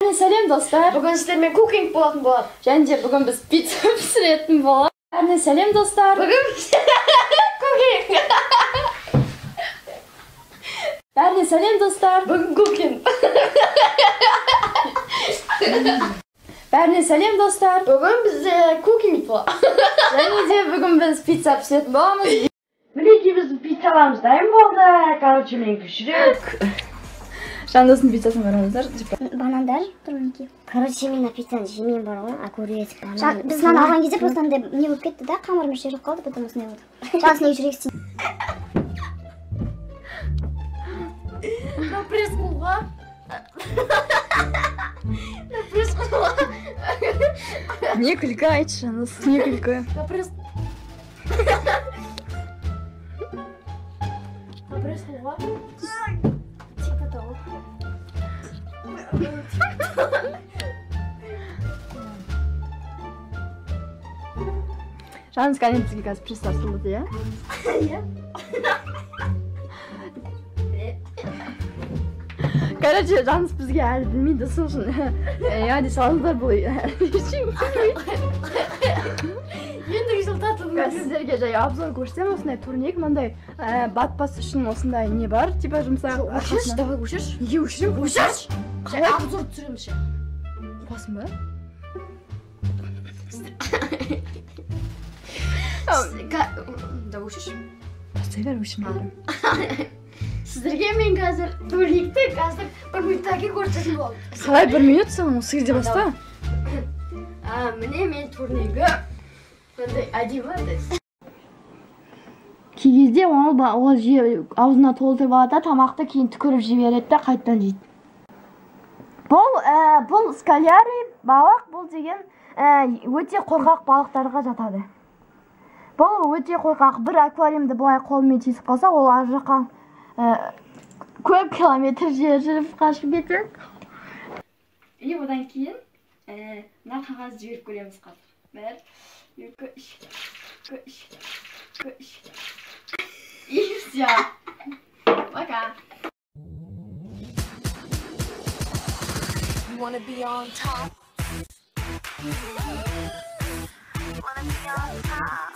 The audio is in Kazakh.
Selam dostlar. Bugün sizlerle cooking болатын болады. Және де бүгін біз пицца пісіретін боламыз. Бәріне сәлем достар. Bugün cooking. Бәріне сәлем достар. Bugün cooking. Бәріне сәлем достар. Bugün biz cooking болады. Және де бүгін біз пицца пісіретін боламыз. Мінекей біздің пиццаларымыз дайын болды. Короче, мен пішіріп. Жандостың пиццасын қараңыздар. Банандар турники. Короче, мен пиццаны жемеймін бар ғой, огурец, банан. Біз мынаны алған кезде просто андай не болып кетті да, қамырымыз шіріп қалды, потому что не болды. Жасын жүрек істейді. Напресс қылға. Напресс қылға. Не күлкі айтшы, жандос, не күлкі. Напресс. Напресс қылға. Типа того. Жандос кәне бізге қазір пицца асылды, иә? Иә. Короче, Жандос бізге әлі білмейді, сол үшін яғни салыңыздар бұл Ендігі жыл татылым. сіздерге жай обзор көрсетем, осындай турник, мынандай батпас үшін осындай не бар, типа жұмсақ. Өшірші, давай өшірші. Неге өшірем? Өшірші. Обзор түсіреміз ше. Басым ба? Да өшірші. Бастай бер, өшірмеймін. Сіздерге мен қазір турникті қазір бір минуттаға көрсететін болды. Қалай бір минут соң, осы кезде баста? Міне мен турнигі. Мындай әдемі. Кей кезде ол аузына толтырып алады, тамақты кейін түкіріп жібереді де қайттан жейді. Бұл скалярий балық, бұл деген өте қорқақ балықтарға жатады. Бұл өте қорқақ. Бір аквариумды бұлай қолымен тесіп қалса, ол ар жаққа көп километр жер жүріп қашып кетеді. И одан кейін мына қағаз жіберіп көреміз қазір. Бір, екі, үш, и все. Пока. You wanna be on top. You wanna be on top.